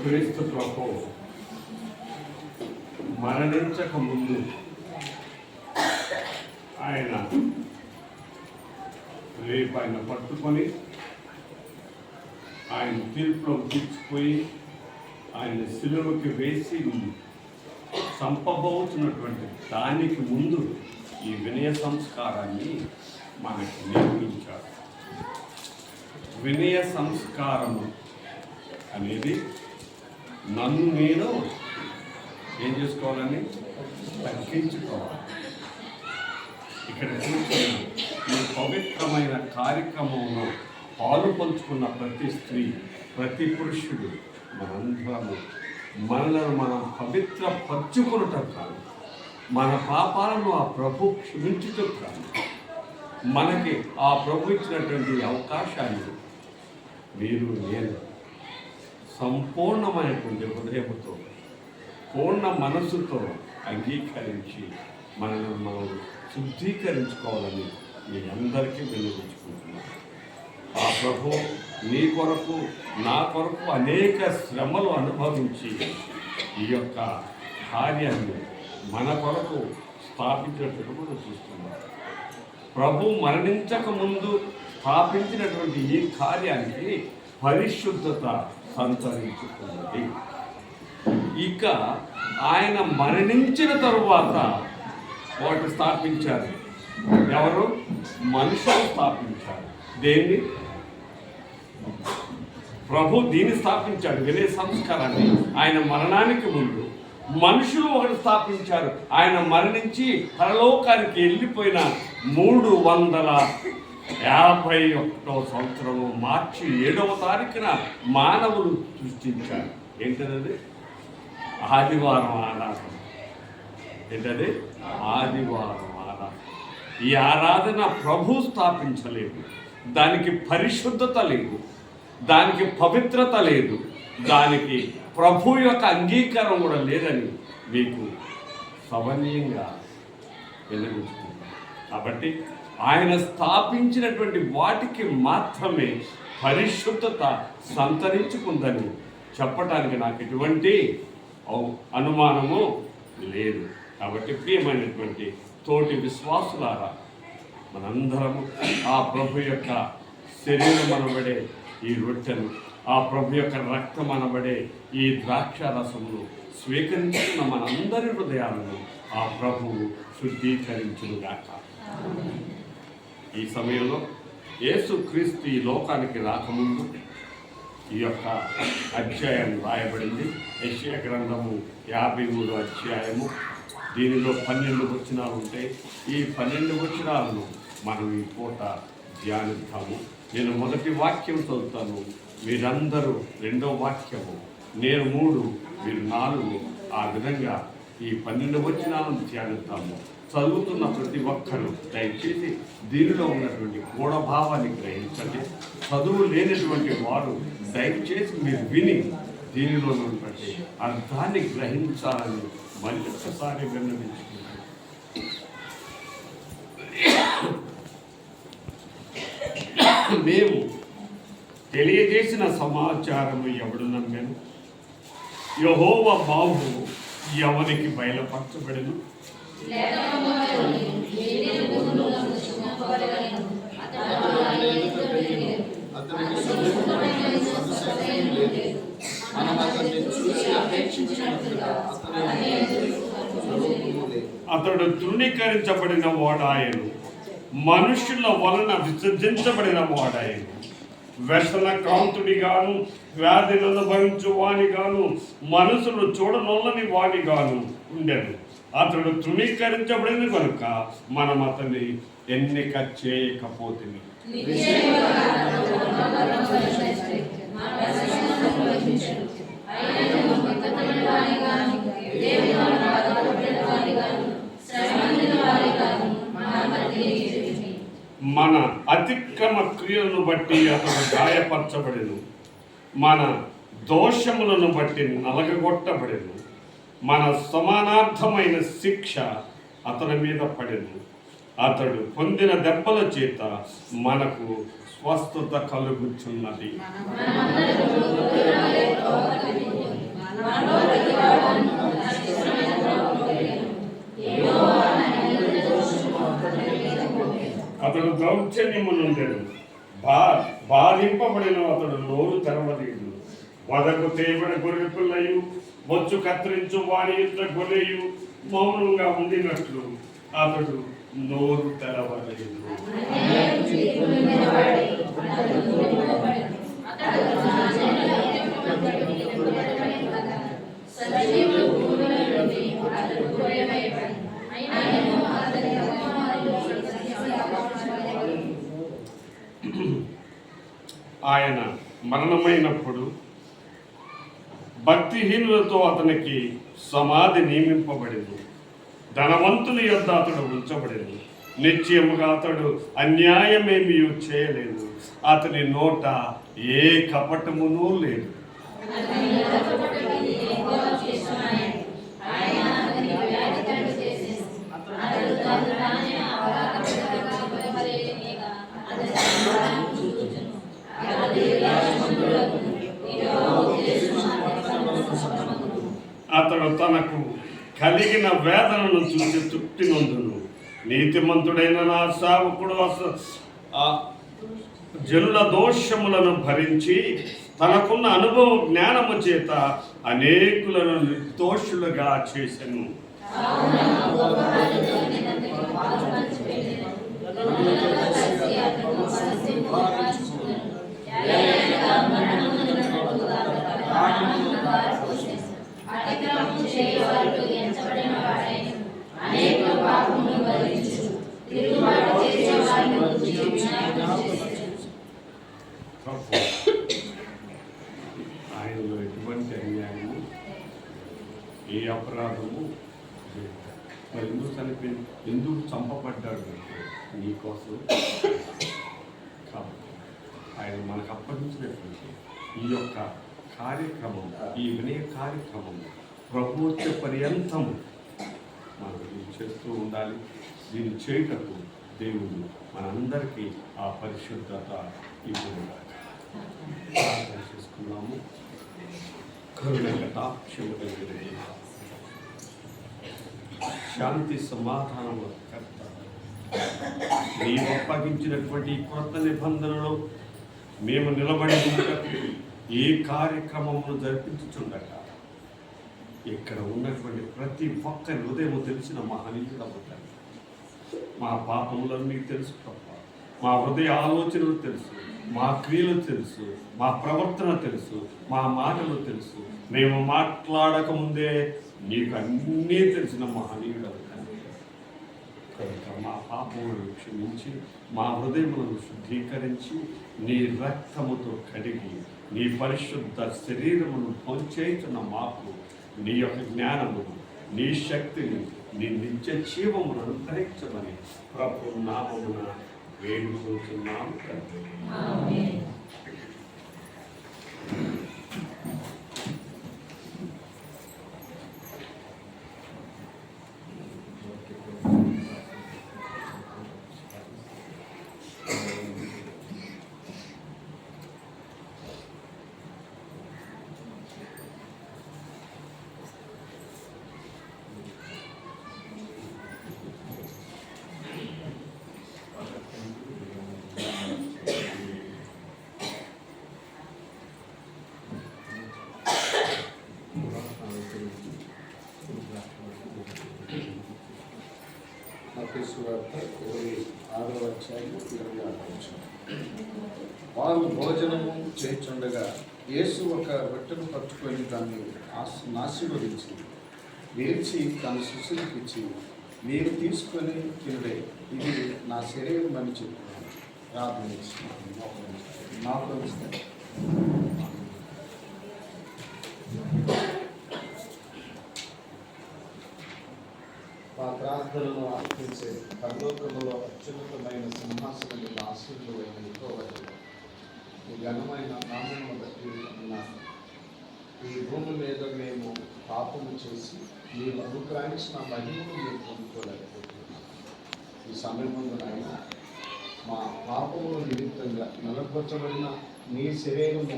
క్రీస్తు ప్రభు మరణించక ముందు ఆయన రేపు ఆయన పట్టుకొని ఆయన తీర్పులో తీర్చిపోయి ఆయన సిలువకి వేసి చంపబోతున్నటువంటి దానికి ముందు ఈ వినయ సంస్కారాన్ని మనకి నేర్పించారు. వినయ సంస్కారము అనేది నన్ను నేను ఏం చేసుకోవాలని తగ్గించుకోవాలి. ఇక్కడ కూర్చొని ఈ పవిత్రమైన కార్యక్రమంలో పాలు పంచుకున్న ప్రతి స్త్రీ, ప్రతి పురుషుడు మనందరము మనలను మనం పవిత్రపరచుకున్నటం కాదు, మన పాపాలను ఆ ప్రభు క్షమించుటం కాదు, మనకి ఆ ప్రభు ఇచ్చినటువంటి అవకాశాన్ని మీరు నేను సంపూర్ణమైనటువంటి హృదయంతో పూర్ణ మనస్సుతో అంగీకరించి మనల్ని మనం శుద్ధీకరించుకోవాలని మీ అందరికీ విన్నవించుకుంటున్నాను. ఆ ప్రభు నీ కొరకు నా కొరకు అనేక శ్రమలు అనుభవించి ఈ యొక్క కార్యాన్ని మన కొరకు స్థాపించినట్టు మనం చూస్తున్నాం. ప్రభు మరణించక ముందు స్థాపించినటువంటి ఈ కార్యానికి పరిశుద్ధత సంతరించుకున్నది. ఇక ఆయన మరణించిన తరువాత వాటి స్థాపించారు. ఎవరు? మనుషులు స్థాపించారు. దేన్ని? ప్రభు దీన్ని స్థాపించాడు, వినయ సంస్కారాన్ని. ఆయన మరణానికి ముందు మనుషులు ఒకటి స్థాపించారు. ఆయన మరణించి పరలోకానికి వెళ్ళిపోయిన 351వ సంవత్సరము మార్చి 7వ తారీఖున మానవులు సృష్టించారు. ఏంటది? ఆదివారం ఆరాధన. ఏంటది? ఆదివారం ఆరాధన. ఈ ఆరాధన ప్రభు స్థాపించలేదు. దానికి పరిశుద్ధత లేదు, దానికి పవిత్రత లేదు, దానికి ప్రభు యొక్క అంగీకారం కూడా లేదని మీకు సవనీయంగా విన్నవించుకుంటాం. కాబట్టి ఆయన స్థాపించినటువంటి వాటికి మాత్రమే పరిశుద్ధత సంతరించుకుందని చెప్పటానికి నాకు ఎటువంటి అనుమానము లేదు. కాబట్టి ప్రియమైనటువంటి తోటి విశ్వాసులారా, మనందరము ఆ ప్రభు యొక్క శరీరం అనబడే ఈ రొట్టెను, ఆ ప్రభు యొక్క రక్తం అనబడే ఈ ద్రాక్షారసమును స్వీకరించుకున్న మనందరి హృదయాలను ఆ ప్రభువు శుద్ధీకరించునుగాక. ఈ సమయంలో యేసుక్రీస్తు ఈ లోకానికి రాకముందు ఈ యొక్క అధ్యాయం రాయబడింది. యెషయా గ్రంథము 53వ అధ్యాయము. దీనిలో 12 వచనాలు ఉంటాయి. ఈ 12 వచనాలను మనం ఈ పూట ధ్యానిస్తాము. నేను మొదటి వాక్యం చదువుతాను, మీరందరూ 2వ వాక్యము, నేను 3, మీరు 4. ఆ విధంగా ఈ 12 వచనాలను ధ్యానిస్తాము. చదువుతున్న ప్రతి ఒక్కరూ దయచేసి దీనిలో ఉన్నటువంటి గూఢభావాన్ని గ్రహించండి. చదువు లేనటువంటి వారు దయచేసి మీరు విని దీనిలో ఉన్నటువంటి అర్థాన్ని గ్రహించాలని మరొకసారి విన్నవించుకుంటున్నాను. మేము తెలియజేసిన సమాచారము ఎవడు నమ్మెను? యెహోవా బాహు ఎవరికి బయలుపరచబడెను? అతడు తృణీకరించబడిన వాడాయను, మనుషుల వలన విసర్జించబడిన వాడాయను. వ్యసన కాంతుడిగాను, వ్యాధిని అనుభవించు వానిగాను, మనసులు చూడనొల్లని వానిగాను ఉండెను. అతడు తృణీకరించబడిన కనుక మనం అతన్ని ఎన్నిక చేయకపోతుంది. మన అతిక్రమ క్రియలను బట్టి అతడు గాయపరచబడెను, మన దోషములను బట్టి నలగగొట్టబడెను. మన సమానార్థమైన శిక్ష అతని మీద పడెను. అతడు పొందిన దెబ్బల చేత మనకు స్వస్థత కలుగుచున్నది. అతడు దౌర్జన్యము నుండెను, బాధింపబడిన అతడు నోరు తెరవలేదు. వదకు తేబడిన గొర్రె పిల్లయు బొచ్చు కత్తిరించు వాడి యొక్క గొర్రెయు మౌనంగా ఉండినట్లు అతడు నోరు తెరవలేదు. ఆయన మరణమైనప్పుడు భక్తిహీనులతో అతనికి సమాధి నియమింపబడింది. ధనవంతుని యొద్ద అతడు ఉంచబడింది. నిశ్చయముగా అతడు అన్యాయమేమీ చేయలేదు. అతని నోట ఏ కపటమునూ లేదు. అతడు తనకు కలిగిన వేదనను చూసి తృప్తినందును. నీతిమంతుడైన నా సేవకుడు జనుల దోషములను భరించి తనకున్న అనుభవ జ్ఞానము చేత అనేకులను నిర్దోషులుగా చేసెను. ఆయనలో ఎటువంటి అన్యాయము, ఏ అపరాధము మరి ఎందుకు చంపబడ్డాడు నీకోసం కాబట్టి ఆయన మనకు అప్పగించినటువంటి ఈ యొక్క కార్యక్రమం, ఈ వినయ కార్యక్రమం ప్రభు వచ్చే పర్యంతము మనం చేస్తూ ఉండాలి. దీన్ని చేయటకు దేవుడు మనందరికీ ఆ పరిశుద్ధత ఇవ్వగా చేసుకున్నాము. కరుణకటాక్షము కలిగిన శాంతి సమాధానము కర్త, నీవు అప్పగించినటువంటి కొత్త నిబంధనలో మేము నిలబడి ఈ కార్యక్రమమును జరిపించుచుండగా ఇక్కడ ఉన్నటువంటి ప్రతి ఒక్కరి హృదయం తెలిసిన మహనీయుడవుతాడు. మా పాపములను మీకు తెలుసు తప్ప, మా హృదయ ఆలోచనలు తెలుసు, మా క్రియలు తెలుసు, మా ప్రవర్తన తెలుసు, మా మాటలు తెలుసు. మేము మాట్లాడకముందే నీకు అన్నీ తెలిసిన మహనీయుడవుతాడు. కనుక మా పాపములను క్షమించి మా హృదయములను శుద్ధీకరించి నీ రక్తముతో కడిగి నీ పరిశుద్ధ శరీరమును భోంచేయుచున్న మాకు నీ యొక్క జ్ఞానమును, నీ శక్తిని, నీ నిత్య జీవమును అనుగ్రహించమని ప్రభు నామమున వేడుకుంటున్నాము తండ్రి. వారు భోజనము చేయుచుండగా యేసు ఒక రొట్టెను పట్టుకొని దాన్ని ఆశీర్వదించి విరిచి తన శిష్యులకు ఇచ్చి, మీరు తీసుకొని తినడే, ఇది నా శరీరం అని చెప్తున్నాను. ప్రార్థన మా ప్రార్థనను ఆశించే పరలోకములో అత్యున్నతమైన సింహాసనం మీద ఆశీర్వైన ఎక్కువగా ఈ ఘనమైన నామమును బట్టి ఈ భూమి మీద మేము పాపము చేసి మీరు అనుగ్రహించిన మహిమను మీరు పొందుకోలేకపోతున్నాం. ఈ సమయముందు నాయన మా పాపముల నిమిత్తంగా నలగొచ్చబడిన ఈ శరీరము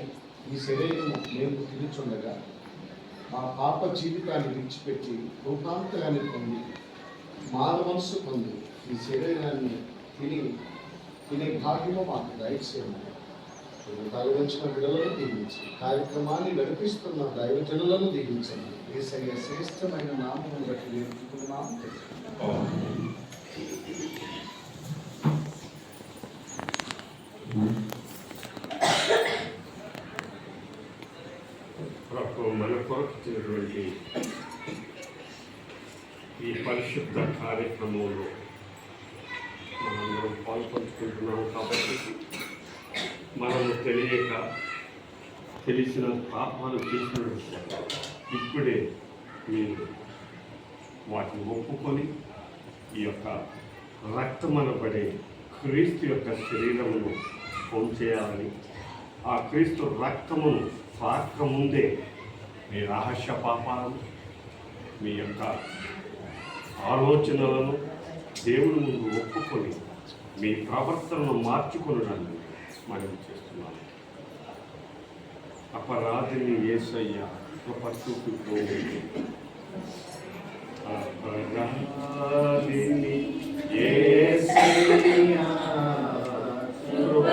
మేము తిరుగుచుండగా ఆ పాప జీవితాన్ని విడిచిపెట్టి రూపాంతరాన్ని పొంది మారు మనసు పొంది ఈ శరీరాన్ని తినే భాగ్యము మాకు దయచేయండి. తరలించిన బిడ్డలను దీవించి కార్యక్రమాన్ని నడిపిస్తున్న దైవజనులను దీవించండి. యేసయ్య శ్రేష్టమైన నామమును బట్టి వేడుకుంటున్నాము. ప్రభు మన కొరకు ఇచ్చినటువంటి ఈ పరిశుద్ధ కార్యక్రమంలో మనందరం పాల్పంచుకుంటున్నాం కాబట్టి మనము తెలిసిన పాపాలు చేసినట్టు ఇప్పుడే మీరు వాటిని ఒప్పుకొని ఈ యొక్క రక్తమనబడే క్రీస్తు యొక్క శరీరమును పొంచేయాలని, ఆ క్రీస్తు రక్తమును తాకముందే మీ రహస్య పాపాలను, మీ యొక్క ఆలోచనలను దేవుని ముందు ఒప్పుకొని మీ ప్రవర్తనను మార్చుకొనడాన్ని మనం చేస్తున్నాము. అపరాధిని యేసయ్య కృప చూపుతోంది. అపరాధిని యేసయ్య కృప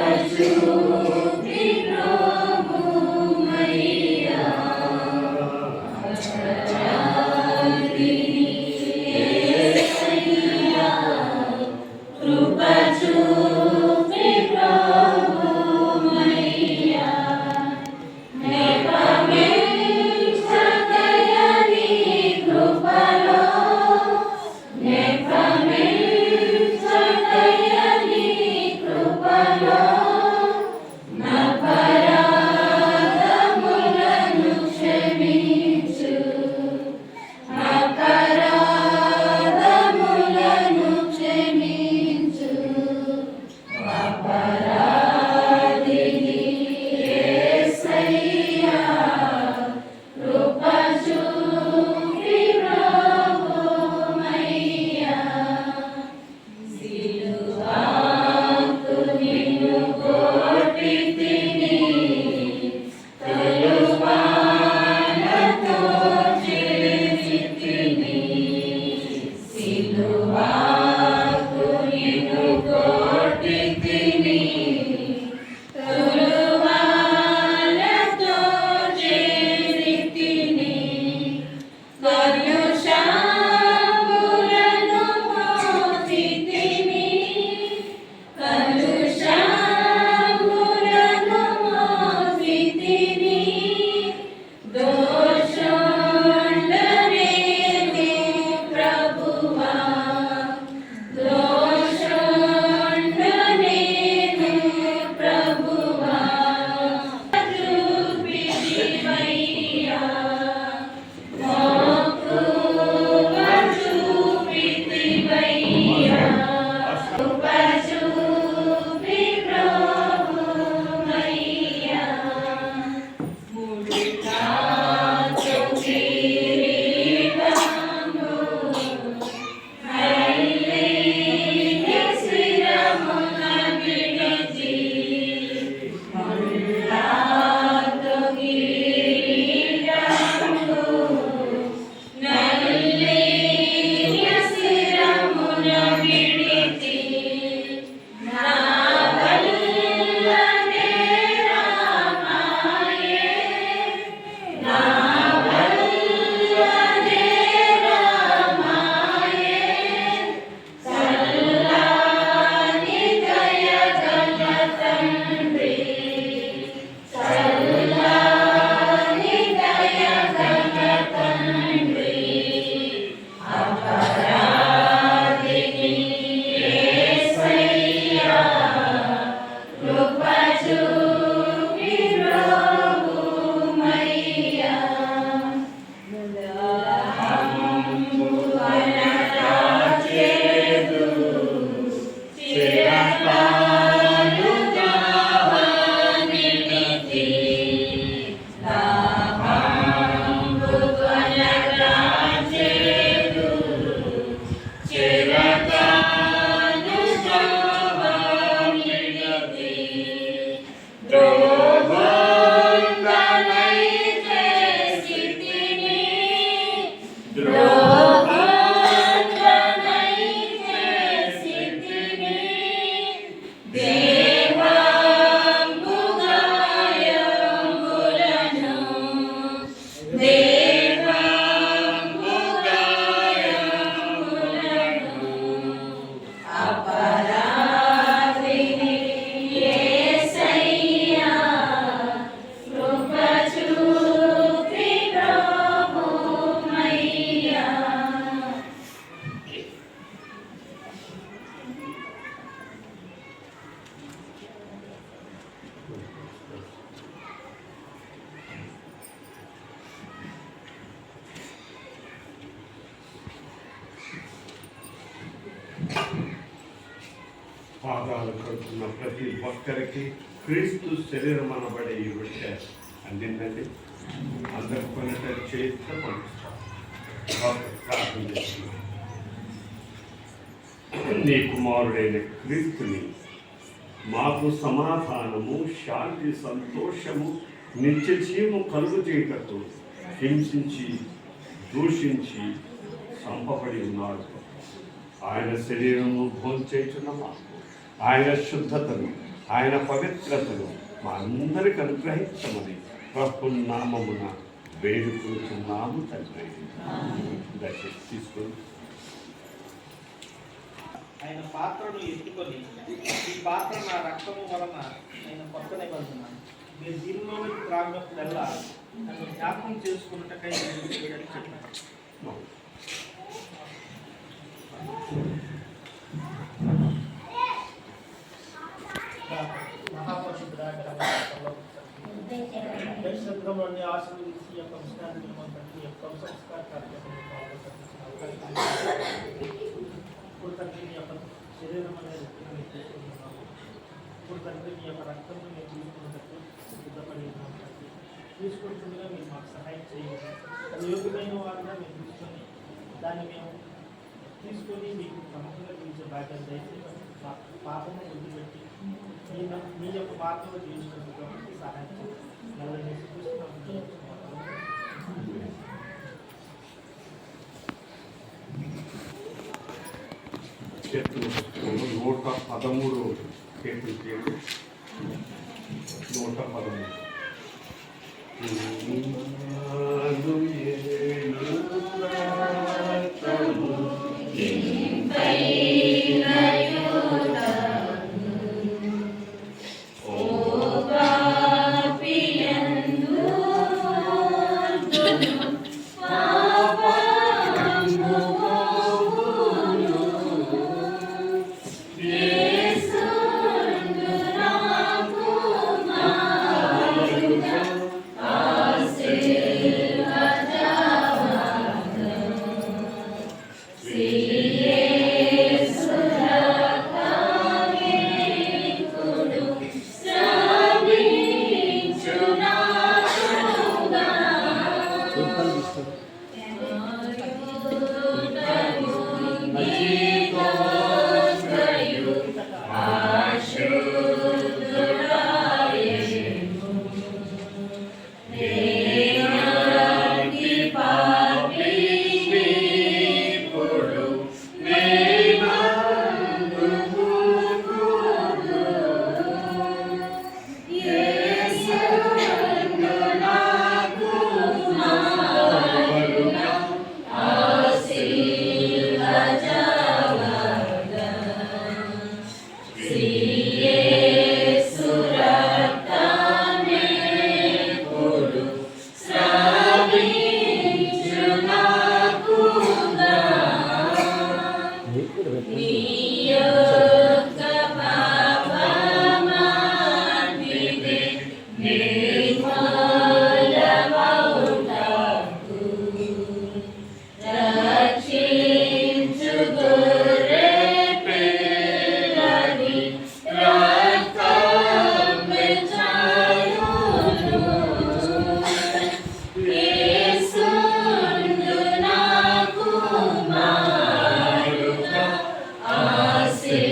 పాదాలు కడుతున్న ప్రతి ఒక్కరికి క్రీస్తు శరీరం అనబడే ఈ రొట్టె అందిందండి. అందరు కొనట చేతితో పంపిస్తాం. ప్రార్థన చేస్తున్నాం. నీ కుమారుడైన క్రీస్తుని మాకు సమాధానము, శాంతి, సంతోషము, నిత్య జీవము కలుగు చేయటకు హింసించి, దూషించి, చంపబడి ఉన్నాడు. ఆయన శరీరము భోంచేయుచున్న మాకు ఆయన శుద్ధతను, ఆయన పవిత్రతను మా అందరికి అనుగ్రహించమని ప్రభు నామమున వేడుకుంటున్నాము తండ్రి. దయచేసి తీసుకొని ఆయన పాత్రను ఎత్తుకొని, ఈ పాత్ర నా రక్తము వలన ఆయన కొత్త నిబంధన, మీరు దీనిలోని త్రాగినప్పుడల్లా నన్ను జ్ఞాపకం చేసుకున్నట్టుకై నేను చెప్పాను. పరిశుభ్రమని ఆశీర్వదించి యొక్క విషయాన్ని తండ్రి యొక్క సంస్కార కార్యక్రమం ఇప్పుడు తండ్రి మీ యొక్క శరీరం అనేది తీసుకుంటున్నాము. ఇప్పుడు తండ్రి మీ యొక్క రక్తం మేము తీసుకున్నట్టు సిద్ధపడి ఉన్నాం తండ్రి. తీసుకుంటుండగా మీరు మాకు సహాయం చేయండి. అది యోగ్యమైన వారిగా మేము తీసుకొని దాన్ని మేము తీసుకొని మీకు క్రమంగా పిలిచే బాధ్యత దయచేసి పాపము వదిలిపెట్టి మీ యొక్క మార్గంలో జీవించినందుకు సహాయం చేయండి. చేతులు 113 చేతులు చేయండి. 113 Amen.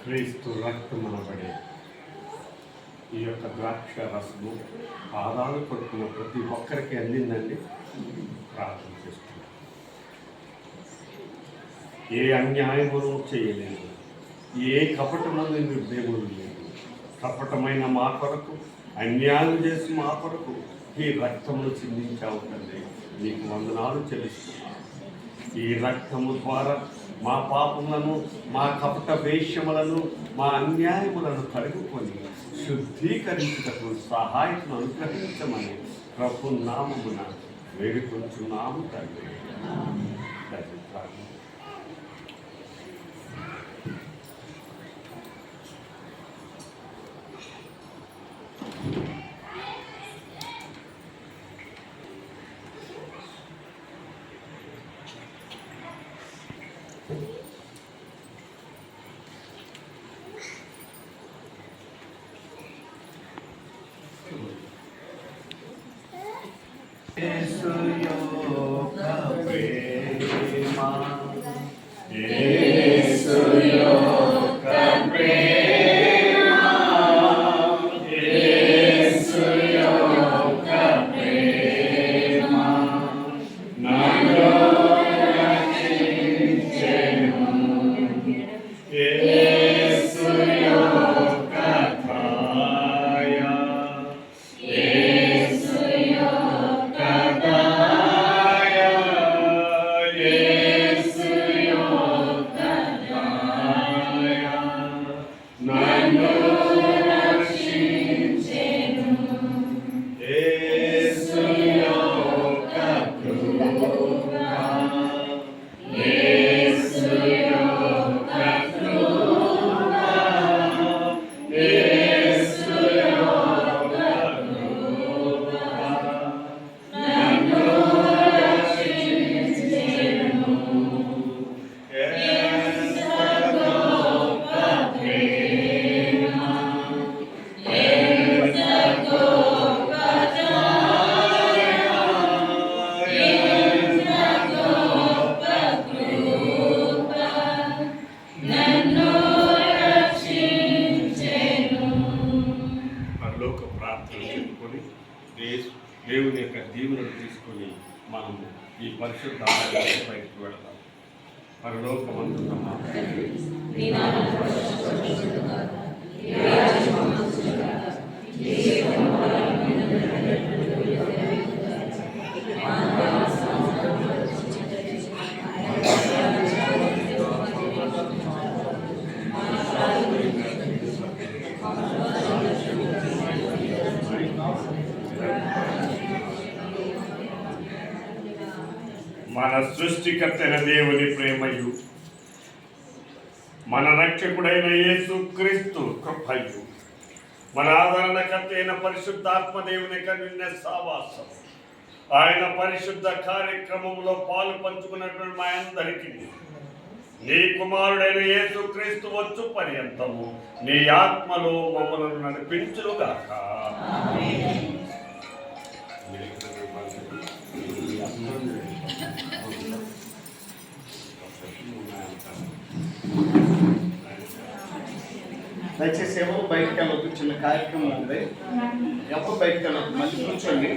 క్రీస్తు రక్తమనబడే ఈ యొక్క ద్రాక్ష రసము పాదాలు పట్టుకున్న ప్రతి ఒక్కరికి అందిందండి. ప్రార్థన చేస్తున్నాం. ఏ అన్యాయమును చేయలేదు, ఏ కపటమును నిర్దేములు లేదు. కపటమైన మా కొరకు, అన్యాయం చేసి మా కొరకు ఈ రక్తమును చిందించావు తండ్రి. నీకు వందనాలు చెల్లిస్తున్నాను. ఈ రక్తము ద్వారా మా పాపములను, మా కపట వేష్యములను, మా అన్యాయములను కలుగుకొని శుద్ధీకరించుటకు సహాయకును అనుగ్రహించమని ప్రభు నామమున వేడుకొంచున్నాము తండ్రి. యేసు యొక్క ప్రేమ, యేసు యొక్క ప్రేమ, యేసు యొక్క ప్రేమ నన్ను రక్షించెను. యేసు యొక్క దయ, యేసు యొక్క దయ, యేసు యొక్క దయ నన్ను రక్షించెను. యేసు యొక్క కృప, యేసు యొక్క కృప, యేసు యొక్క కృప నన్ను రక్షించెను. ఎంత గొప్ప ప్రేమ, ఎంత గొప్ప దయ, ఎంత గొప్ప కృప నన్ను రక్షించెను. పరలోక ప్రార్థన చెప్పుకొని దేవుని యొక్క దీవెనలు తీసుకొని మనము ఈ పరిశుద్ధ ఆలయానికి బయటకు వెళతాం. పరలోకమందున్న మా తండ్రి, నీ నామము పరిశుద్ధపరచబడుగాక. నీ రాజ్యం వచ్చుగాక. నీ చిత్తము పరలోకమందు నెరవేరునట్లు నెరవేరుగాక. మానవ సంసారములో రక్షించు. మన సృష్టికర్తైన దేవుని ప్రేమయు, మన రక్షకుడైన యేసు క్రీస్తు కృపయు, మన ఆదరణకర్త అయిన పరిశుద్ధాత్మ దేవుని కన్య సావాసం, ఆయన పరిశుద్ధ కార్యక్రమంలో పాలు పంచుకున్నటువంటి మా అందరికీ నీ కుమారుడైన యేసు క్రీస్తు వచ్చు పర్యంతము నీ ఆత్మలో మమ్మల్ని నడిపించుగాక. దయచేసి ఎవరు బయటకు వెళ్ళొద్దు. చిన్న కార్యక్రమం ఉంది, ఎవరు బయటకు వెళ్ళొద్దు. మళ్ళీ కూర్చోండి.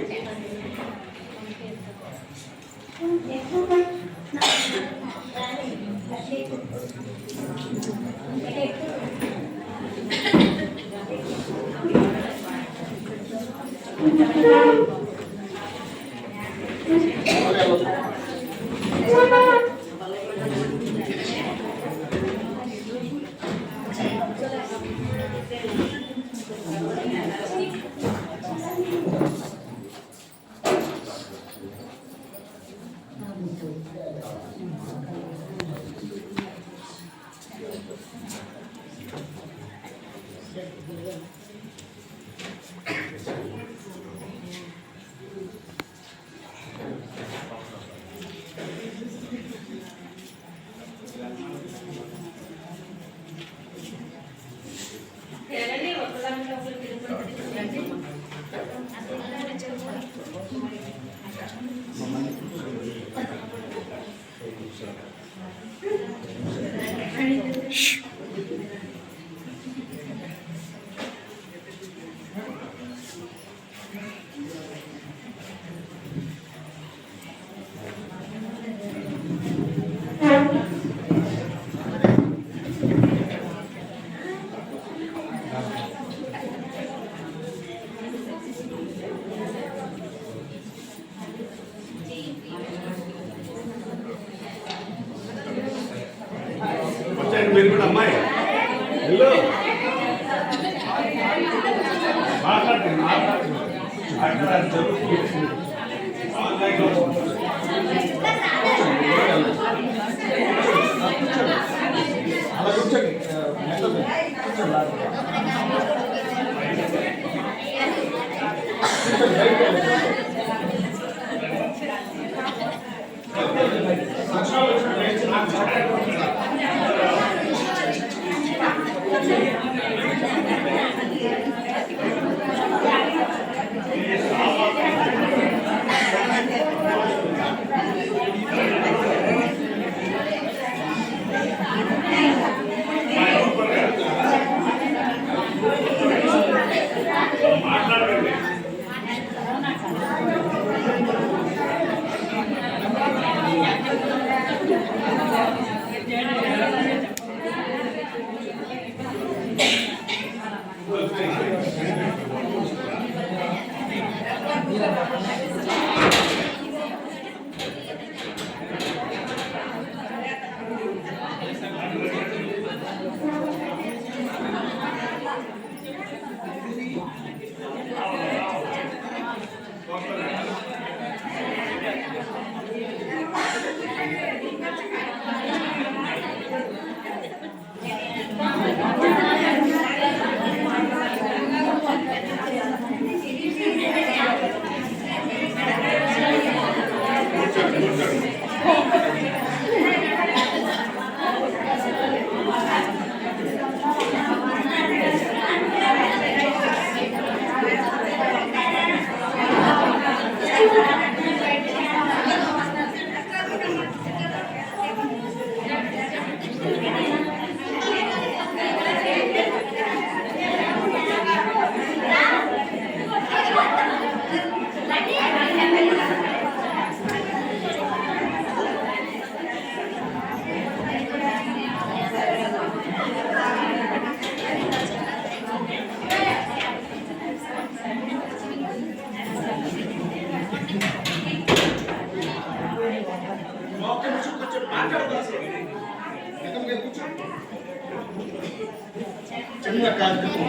వచ్చాయండి మీరు కూడా అమ్మాయి హలో మాట్లాడండి మాట్లాడండి జరుగుతుంది ఆన్లైన్లో అలా కూర్చోండి మాట్లాడండి చిన్న కార్యక్రమం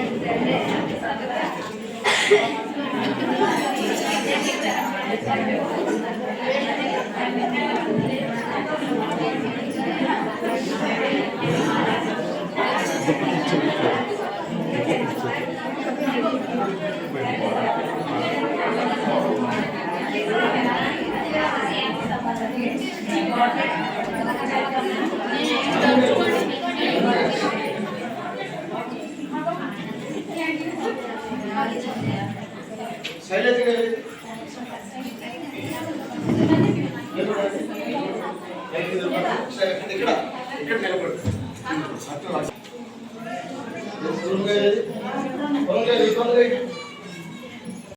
శైలజ గారు ఇక్కడ ఇక్కడ నిలబడు అట్లా